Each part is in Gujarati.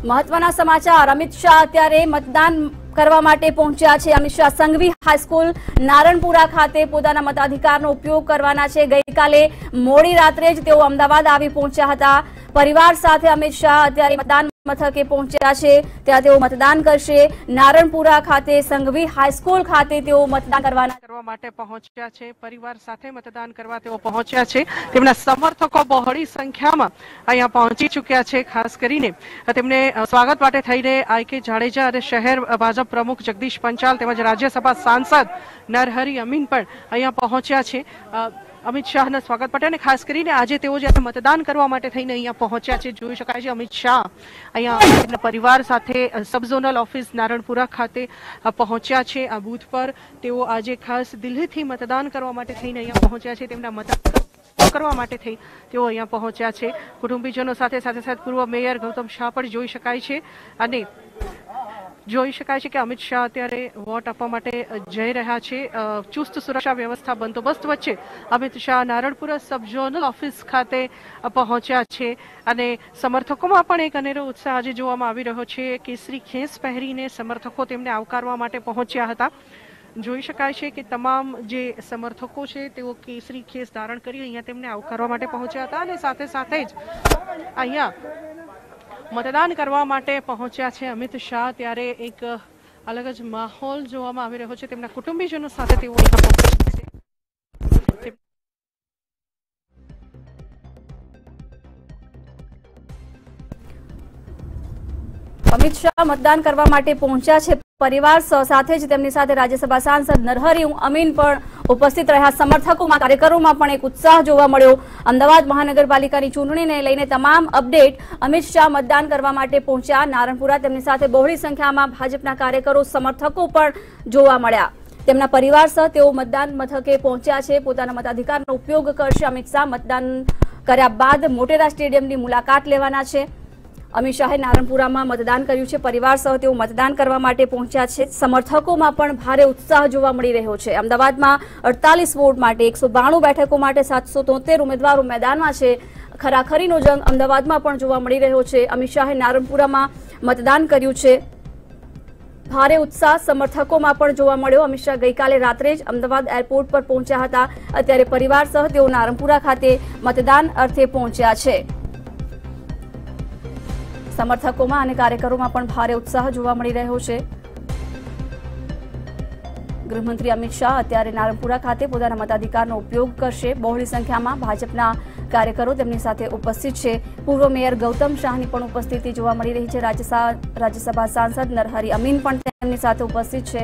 મહત્વના સમાચાર અમિત શાહ અત્યારે મતદાન કરવા માટે પહોંચ્યા છે। અમિત શાહ સંઘવી હાઈસ્કૂલ નારણપુરા ખાતે પોતાના મતાધિકારનો ઉપયોગ કરવાના છે। ગઈકાલે મોડી રાત્રે જ તેઓ અમદાવાદ આવી પહોંચ્યા હતા। પરિવાર સાથે અમિત શાહ અત્યારે મતદાન મથકે પહોંચ્યા છે, ત્યાં તેઓ મતદાન કરશે। નારણપુરા ખાતે સંઘવી હાઈસ્કૂલ ખાતે તેઓ મતદાન કરવા માટે પહોંચ્યા છે। પરિવાર સાથે મતદાન કરવા તેઓ પહોંચ્યા છે। તેમના સમર્થકો બહોળી સંખ્યામાં અહીંયા પહોંચી ચૂક્યા છે। ખાસ કરીને તેમને સ્વાગત માટે થઈને આઈ.કે. જાડેજા અને શહેર ભાજપ પ્રમુખ જગદીશ પંચાલ તેમજ રાજ્યસભા સાંસદ નરહરી અમીન પણ અહીંયા પહોંચ્યા છે અમિત શાહના સ્વાગત માટે। અને ખાસ કરીને આજે તેઓ જ્યારે મતદાન કરવા માટે થઈને અહીંયા પહોંચ્યા છે, જોઈ શકાય છે અમિત શાહ અહીંયા તેમના પરિવાર સાથે સબ ઝોનલ ઓફિસ નારણપુરા ખાતે પહોંચ્યા છે। આ બૂથ પર તેઓ આજે ખાસ દિલ્હીથી મતદાન કરવા માટે થઈને અહીંયા પહોંચ્યા છે। તેમના મતદાન કરવા માટે થઈ તેઓ અહીંયા પહોંચ્યા છે। કુટુંબીજનો સાથે પૂર્વ મેયર ગૌતમ શાહ પણ જોઈ શકાય છે અને જોઈ શકાય છે કે અમિત શાહ અત્યારે વોટ આપવા માટે જઈ રહ્યા છે। ચુસ્ત સુરક્ષા વ્યવસ્થા બંદોબસ્ત વચ્ચે અમિત શાહ નારણપુરા સબ ઝોનલ ઓફિસ ખાતે પહોંચ્યા છે અને સમર્થકોમાં પણ એક અનેરો ઉત્સાહ આજે જોવામાં આવી રહ્યો છે। કેસરી ખેસ પહેરીને સમર્થકો તેમને આવકારવા માટે પહોંચ્યા હતા। જોઈ શકાય છે કે તમામ જે સમર્થકો છે તેઓ કેસરી ખેસ ધારણ કરી અહીંયા તેમને આવકારવા માટે પહોંચ્યા હતા અને સાથે જ અહીંયા મતદાન કરવા માટે પહોંચ્યા છે અમિત શાહ। ત્યારે એક અલગ જ માહોલ જોવામાં આવી રહ્યો છે। તેમના કુટુંબીજનો સાથે તેઓ અમિત શાહ મતદાન કરવા માટે પહોંચ્યા છે। પરિવાર સાથે જ તેમની સાથે રાજ્યસભા સાંસદ નરહરી અમીન પણ ઉપસ્થિત રહ્યા। સમર્થકોમાં કાર્યકરોમાં પણ એક ઉત્સાહ જોવા મળ્યો। અમદાવાદ મહાનગરપાલિકાની ચૂંટણીને લઈને તમામ અપડેટ અમિત શાહ મતદાન કરવા માટે પહોંચ્યા નારણપુરા। તેમની સાથે બહોળી સંખ્યામાં ભાજપના કાર્યકરો સમર્થકો પણ જોવા મળ્યા। તેમના પરિવાર સહ તેઓ મતદાન મથકે પહોંચ્યા છે, પોતાના મતાધિકારનો ઉપયોગ કરશે। અમિત શાહ મતદાન કર્યા બાદ મોટેરા સ્ટેડિયમની મુલાકાત લેવાના છે। અમિત શાહે નારણપુરામાં મતદાન કર્યું છે, પરિવાર સહ તેઓ મતદાન કરવા માટે પહોંચ્યા છે। સમર્થકોમાં પણ ભારે ઉત્સાહ જોવા મળી રહ્યો છે। અમદાવાદમાં 48 વોટ માટે 192 બેઠકો માટે 773 ઉમેદવારો મેદાનમાં છે। ખરાખરીનો જંગ અમદાવાદમાં પણ જોવા મળી રહ્યો છે। અમિત શાહે નારણપુરામાં મતદાન કર્યું છે, ભારે ઉત્સાહ સમર્થકોમાં પણ જોવા મળ્યો। અમિત શાહ ગઈકાલે રાત્રે જ અમદાવાદ એરપોર્ટ પર પહોંચ્યા હતા, અત્યારે પરિવાર સહ તેઓ નારણપુરા ખાતે મતદાન અર્થે પહોંચ્યા છે। સમર્થકોમાં અને કાર્યકરોમાં પણ ભારે ઉત્સાહ જોવા મળી રહ્યો છે। ગૃહમંત્રી અમિત શાહ અત્યારે નારણપુરા ખાતે પોતાના મતાધિકારનો ઉપયોગ કરશે। બહોળી સંખ્યામાં ભાજપના કાર્યકરો તેમની સાથે ઉપસ્થિત છે। પૂર્વ મેયર ગૌતમ શાહની પણ ઉપસ્થિતિ જોવા મળી રહી છે। રાજ્યસભા સાંસદ નરહરી અમીન પણ તેમની સાથે ઉપસ્થિત છે।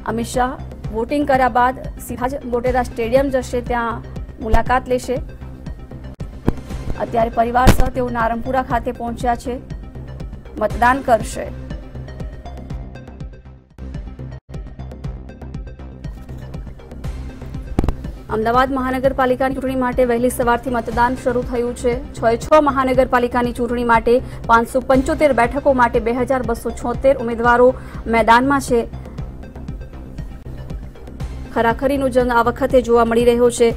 અમિત શાહ વોટિંગ કર્યા બાદ સીધા જ મોટેરા સ્ટેડિયમ જશે, ત્યાં મુલાકાત લેશે। અત્યારે પરિવાર સહ તેઓ નારણપુરા ખાતે પહોંચ્યા છે, મતદાન કરશે। અમદાવાદ મહાનગરપાલિકાની ચૂંટણી માટે વહેલી સવારથી મતદાન શરૂ થયું છે। 6 મહાનગરપાલિકાની ચૂંટણી માટે 575 બેઠકો માટે 2276 ઉમેદવારો મેદાનમાં છે। ખરાખરીનો જંગ આ વખતે જોવા મળી રહ્યો છે।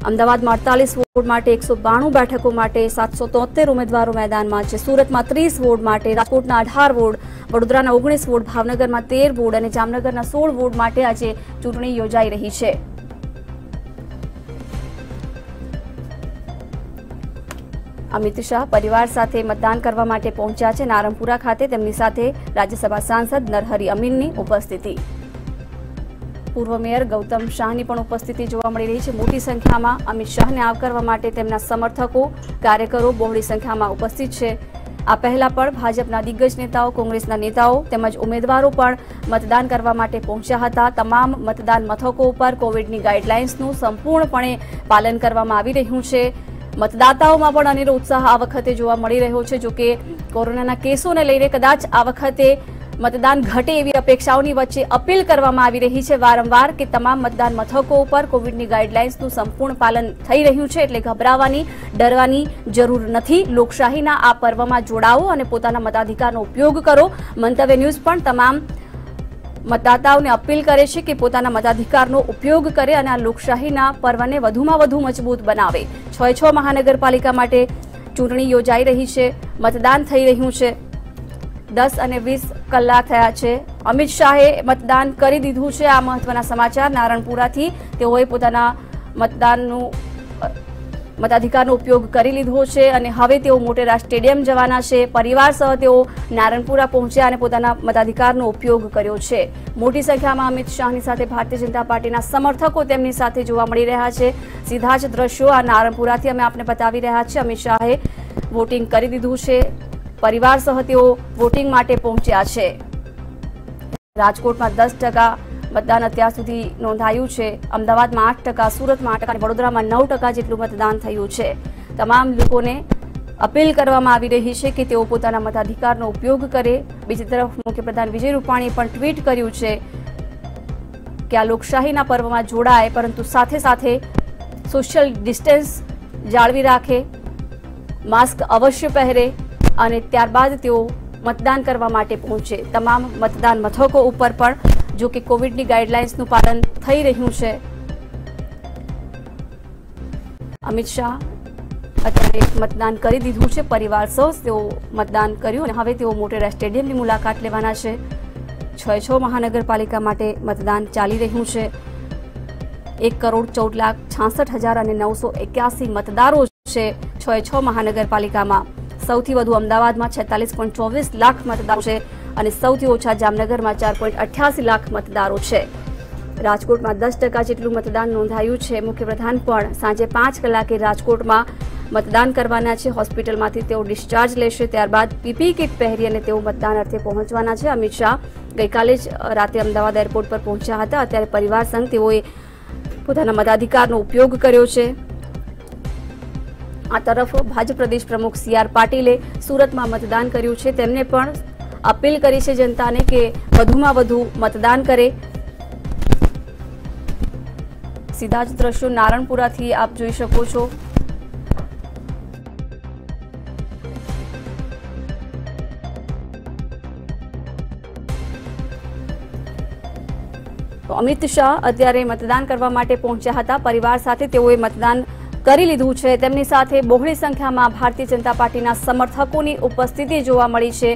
અમદાવાદમાં 48 વોટ માટે 192 બેઠકો માટે 773 ઉમેદવારો મેદાનમાં છે। સુરતમાં 30 વોટ માટે, રાજકોટના 18 વોટ, વડોદરાના 19 વોટ, ભાવનગરમાં 13 વોટ અને જામનગરના 16 વોટ માટે આજે ચૂંટણી યોજાઈ રહી છે। અમિત શાહ પરિવાર સાથે મતદાન કરવા માટે પહોંચ્યા છે નારણપુરા ખાતે। તેમની સાથે રાજ્યસભા સાંસદ નરહરી અમીનની ઉપસ્થિતિ, પૂર્વ મેયર ગૌતમ શાહની પણ ઉપસ્થિતિ જોવા મળી રહી છે। મોટી સંખ્યામાં અમિત શાહને આવકારવા માટે તેમના સમર્થકો, કાર્યકરો બહોળી સંખ્યામાં ઉપસ્થિત છે। આ પહેલા પણ ભાજપના દિગ્ગજ નેતાઓ, કોંગ્રેસના નેતાઓ તેમજ ઉમેદવારો પણ મતદાન કરવા માટે પહોંચ્યા હતા। તમામ મતદાન મથકો ઉપર કોવિડની ગાઈડલાઇન્સનું સંપૂર્ણપણે પાલન કરવામાં આવી રહ્યું છે। મતદાતાઓમાં પણ અનેરો ઉત્સાહ આ વખતે જોવા મળી રહ્યો છે। જોકે કોરોનાના કેસોને લઈને કદાચ આ વખતે મતદાન ઘટે એવી અપેક્ષાઓની વચ્ચે અપીલ કરવામાં આવી રહી છે વારંવાર કે તમામ મતદાન મથકો ઉપર કોવિડની ગાઈડલાઇન્સનું સંપૂર્ણ પાલન થઈ રહ્યું છે, એટલે ગભરાવાની, ડરવાની જરૂર નથી। લોકશાહીના આ પર્વમાં જોડાવો અને પોતાના મતાધિકારનો ઉપયોગ કરો। મંતવ્ય ન્યૂઝ પણ તમામ મતદાતાઓને અપીલ કરે છે કે પોતાના મતાધિકારનો ઉપયોગ કરે અને આ લોકશાહીના પર્વને વધુમાં વધુ મજબૂત બનાવે। 6 મહાનગરપાલિકા માટે ચૂંટણી યોજાઈ રહી છે, મતદાન થઈ રહ્યું છે। 10 અને 20 કલાક થયા છે। અમિત શાહે મતદાન કરી દીધું છે। આ મહત્વના સમાચાર નારણપુરાથી। તેઓએ પોતાના મતાધિકારનો ઉપયોગ કરી લીધો છે અને હવે તેઓ મોટેરા સ્ટેડિયમ જવાના છે। પરિવાર સહ તેઓ નારણપુરા પહોંચ્યા અને પોતાના મતાધિકારનો ઉપયોગ કર્યો છે। મોટી સંખ્યામાં અમિત શાહની સાથે ભારતીય જનતા પાર્ટીના સમર્થકો તેમની સાથે જોવા મળી રહ્યા છે। સીધા જ દ્રશ્યો આ નારણપુરાથી અમે આપને બતાવી રહ્યા છીએ। અમિત શાહે વોટિંગ કરી દીધું છે। પરિવાર સહ તેઓ વોટિંગ માટે પહોંચ્યા છે। રાજકોટમાં 10% મતદાન અત્યાર સુધી નોંધાયું છે। અમદાવાદમાં 8%, સુરતમાં 8% અને વડોદરામાં 9% જેટલું મતદાન થયું છે। તમામ લોકોને અપીલ કરવામાં આવી રહી છે કે તેઓ પોતાના મતાધિકારનો ઉપયોગ કરે। બીજી તરફ મુખ્યપ્રધાન વિજય રૂપાણીએ પણ ટ્વીટ કર્યું છે કે આ લોકશાહીના પર્વમાં જોડાય, પરંતુ સાથે સાથે સોશિયલ ડિસ્ટન્સ જાળવી રાખે, માસ્ક અવશ્ય પહેરે અને ત્યારબાદ તેઓ મતદાન કરવા માટે પહોંચે। તમામ મતદાન મથકો ઉપર પણ જો કે કોવિડની ગાઈડલાઇન્સનું પાલન થઈ રહ્યું છે। અમિત શાહ અત્યારે મતદાન કરી દીધું છે। પરિવાર સહ તેઓ મતદાન કર્યું અને હવે તેઓ મોટેરા સ્ટેડિયમની મુલાકાત લેવાના છે। 6 મહાનગરપાલિકા માટે મતદાન ચાલી રહ્યું છે। 1,14,66,981 મતદારો છે 6 મહાનગરપાલિકામાં। સૌથી વધુ અમદાવાદમાં 46.24 લાખ મતદારો છે અને સૌથી ઓછા જામનગરમાં 4.88 લાખ મતદારો છે। રાજકોટમાં 10% જેટલું મતદાન નોંધાયું છે। મુખ્યપ્રધાન પણ સાંજે 5 કલાકે રાજકોટમાં મતદાન કરવાના છે। હોસ્પિટલમાંથી તેઓ ડિસ્ચાર્જ લેશે, ત્યારબાદ પીપીઈ કિટ પહેરી અને તેઓ મતદાન અર્થે પહોંચવાના છે। અમિત શાહ ગઈકાલે જ રાતે અમદાવાદ એરપોર્ટ પર પહોંચ્યા હતા। અત્યારે પરિવાર સંગ તેઓએ પોતાના મતાધિકારનો ઉપયોગ કર્યો છે। આ તરફ ભાજપ પ્રદેશ પ્રમુખ CR પાટીલે સુરતમાં મતદાન કર્યું છે। તેમને પણ અપીલ કરી છે જનતાને કે વધુમાં વધુ મતદાન કરે। સીધા જ દ્રશ્યો નારણપુરાથી આપ જોઈ શકો છો। અમિત શાહ અત્યારે મતદાન કરવા માટે પહોંચ્યા હતા। પરિવાર સાથે તેઓએ મતદાન કરી લીધું છે। તેમની સાથે બહોળી સંખ્યામાં ભારતીય જનતા પાર્ટીના સમર્થકોની ઉપસ્થિતિ જોવા મળી છે।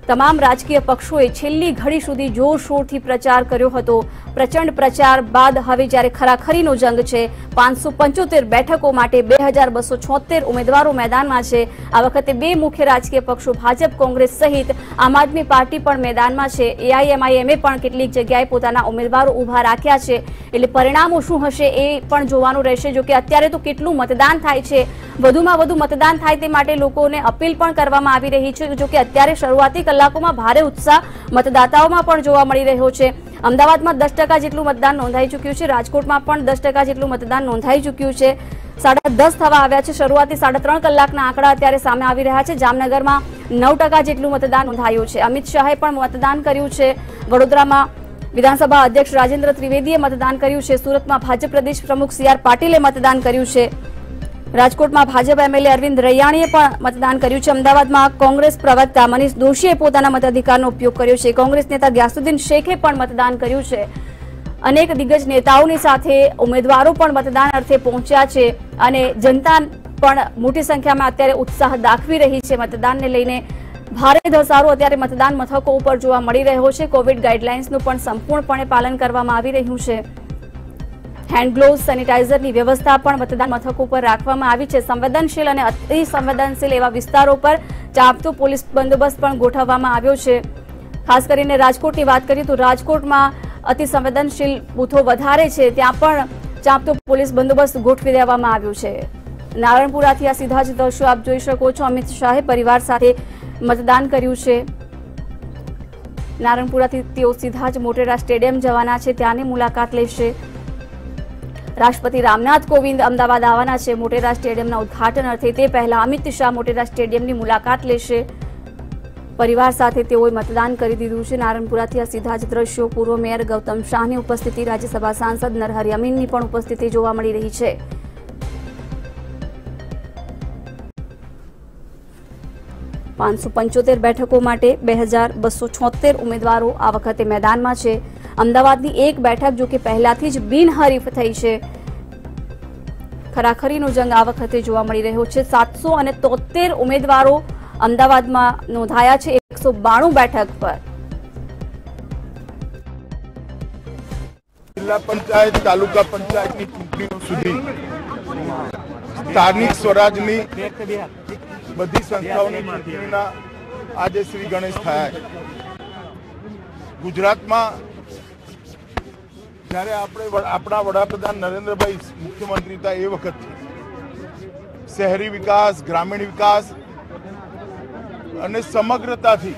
તમામ રાજકીય પક્ષોએ છેલ્લી ઘડી સુધી જોરશોરથી પ્રચાર કર્યો હતો। પ્રચંડ પ્રચાર બાદ હવે જ્યારે ખરાખરીનો જંગ છે। 575 બેઠકો માટે 2276 ઉમેદવારો મેદાનમાં છે। આ વખતે બે મુખ્ય રાજકીય પક્ષો ભાજપ કોંગ્રેસ સહિત આમ આદમી પાર્ટી પણ મેદાનમાં છે। AIMIM પણ કેટલીક જગ્યાએ પોતાના ઉમેદવારો ઉભા રાખ્યા છે। એટલે પરિણામો શું હશે એ પણ જોવાનું રહેશે। જો કે અત્યારે તો કેટલું મતદાન થાય છે, વધુમાં વધુ મતદાન થાય તે માટે લોકોને અપીલ પણ કરવામાં આવી રહી છે। જો કે અત્યારે શરૂઆતી કલાકોમાં ભારે ઉત્સાહ મતદાતાઓમાં પણ જોવા મળી રહ્યો છે। અમદાવાદમાં 10% જેટલું મતદાન નોંધાઈ ચૂક્યું છે। રાજકોટમાં પણ 10% જેટલું મતદાન નોંધાઈ ચૂક્યું છે। 10:30 થવા આવ્યા છે। શરૂઆતી 3.5 કલાકના આંકડા અત્યારે સામે આવી રહ્યા છે। જામનગરમાં 9% જેટલું મતદાન નોંધાયું છે। અમિત શાહે પણ મતદાન કર્યું છે। વડોદરામાં વિધાનસભા અધ્યક્ષ રાજેન્દ્ર ત્રિવેદીએ મતદાન કર્યું છે। સુરતમાં ભાજપ પ્રદેશ પ્રમુખ CR પાટીલે મતદાન કર્યું છે। રાજકોટમાં ભાજપ MLA અરવિંદ રૈયાણીએ પણ મતદાન કર્યું છે। અમદાવાદમાં કોંગ્રેસ પ્રવક્તા મનીષ દોશીએ પોતાના મતાધિકારનો ઉપયોગ કર્યો છે। કોંગ્રેસ નેતા ગ્યાસુદ્દીન શેખે પણ મતદાન કર્યું છે। અનેક દિગ્ગજ નેતાઓની સાથે ઉમેદવારો પણ મતદાન અર્થે પહોંચ્યા છે અને જનતા પણ મોટી સંખ્યામાં અત્યારે ઉત્સાહ દાખવી રહી છે। મતદાનને લઈને ભારે ધસારો અત્યારે મતદાન મથકો ઉપર જોવા મળી રહ્યો છે। કોવિડ ગાઈડલાઇન્સનું પણ સંપૂર્ણપણે પાલન કરવામાં આવી રહ્યું છે। હેન્ડ ગ્લોવ્સ, સેનિટાઇઝરની વ્યવસ્થા પણ મતદાન મથકો પર રાખવામાં આવી છે। સંવેદનશીલ અને અતિ સંવેદનશીલ એવા વિસ્તારો પર ચાંપતો પોલીસ બંદોબસ્ત પણ ગોઠવવામાં આવ્યો છે। ખાસ કરીને રાજકોટની વાત કરીએ તો રાજકોટમાં અતિ સંવેદનશીલ બૂથો વધારે છે, ત્યાં પણ ચાંપતો પોલીસ બંદોબસ્ત ગોઠવી દેવામાં આવ્યો છે। નારણપુરાથી આ સીધા જ દ્રશ્યો આપ જોઈ શકો છો। અમિત શાહે પરિવાર સાથે મતદાન કર્યું છે। નારણપુરાથી તેઓ સીધા જ મોટેરા સ્ટેડિયમ જવાના છે, ત્યાંની મુલાકાત લેશે। રાષ્ટ્રપતિ રામનાથ કોવિંદ અમદાવાદ આવવાના છે મોટેરા સ્ટેડિયમના ઉદઘાટન અર્થે। તે પહેલા અમિત શાહ મોટેરા સ્ટેડિયમની મુલાકાત લેશે। પરિવાર સાથે તેઓએ મતદાન કરી દીધું છે। નારણપુરાથી આ સીધા જ દ્રશ્યો। પૂર્વ મેયર ગૌતમ શાહની ઉપસ્થિતિ, રાજ્યસભા સાંસદ નરહરી અમીનની પણ ઉપસ્થિતિ જોવા મળી રહી છે। 575 બેઠકો માટે 2276 ઉમેદવારો આ વખતે મેદાનમાં છે। અમદાવાદની એક બેઠક જો કે પહેલાથી જ બિનહરીફ થઈ છે। ખરાખરીનો જંગ આ વખતે જોવા મળી રહ્યો છે। 773 ઉમેદવારો અમદાવાદમાં નોંધાયા છે 192 બેઠક પર। જિલ્લા પંચાયત તાલુકા પંચાયતની ચૂંટણીઓ સુધી સ્થાનિક સ્વરાજની બધી સંસ્થાઓની ચૂંટણીના આજે શ્રી ગણેશ થયા છે। ગુજરાતમાં જ્યારે આપણા વડાપ્રધાન નરેન્દ્રભાઈ મુખ્યમંત્રી હતા એ વખતથી શહેરી વિકાસ, ગ્રામીણ વિકાસ અને સમગ્રતાથી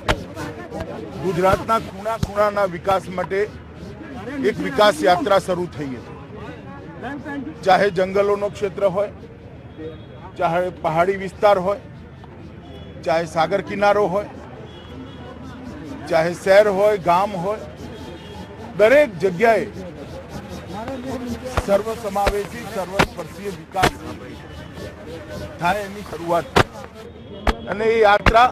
ગુજરાતના ખૂણા ખૂણાના વિકાસ માટે એક વિકાસ યાત્રા શરૂ થઈ હતી। ચાહે જંગલોનો ક્ષેત્ર હોય, ચાહે પહાડી વિસ્તાર હોય, ચાહે સાગર કિનારો હોય, ચાહે શહેર હોય, ગામ હોય, દરેક જગ્યાએ સર્વસમાવેશી સર્વસ્પર્શીય વિકાસ થાય એની શરૂઆત અને એ યાત્રા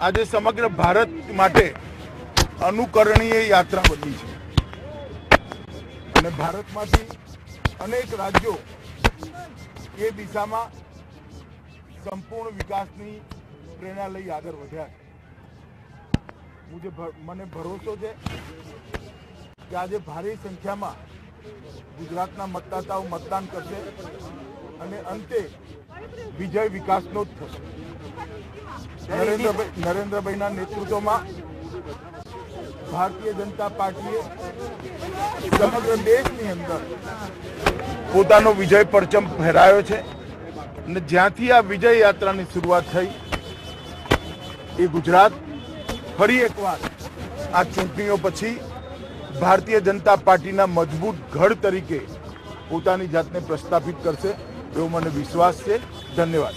આજે સમગ્ર ભારત માટે અનુકરણીય યાત્રા બની છે અને ભારતમાંથી અનેક રાજ્યો એ દિશામાં સંપૂર્ણ વિકાસની પ્રેરણા લઈ આગળ વધ્યા છે। મને ભરોસો છે કે આજે ભારે સંખ્યામાં ગુજરાતના મતદાતાઓ મતદાન કરશે અને અંતે વિજય વિકાસનો જ થશે। નરેન્દ્રભાઈના નેતૃત્વમાં ભારતીય જનતા પાર્ટીએ સમગ્ર દેશની અંદર પોતાનો વિજય પરચમ ફહેરાયો છે અને જ્યાંથી આ વિજય યાત્રાની શરૂઆત થઈ એ ગુજરાત ફરી એકવાર આ ચૂંટણીઓ પછી ભારતીય જનતા પાર્ટીના મજબૂત ગઢ તરીકે પોતાની જાતને પ્રસ્થાપિત કરશે એવો મને વિશ્વાસ છે। ધન્યવાદ।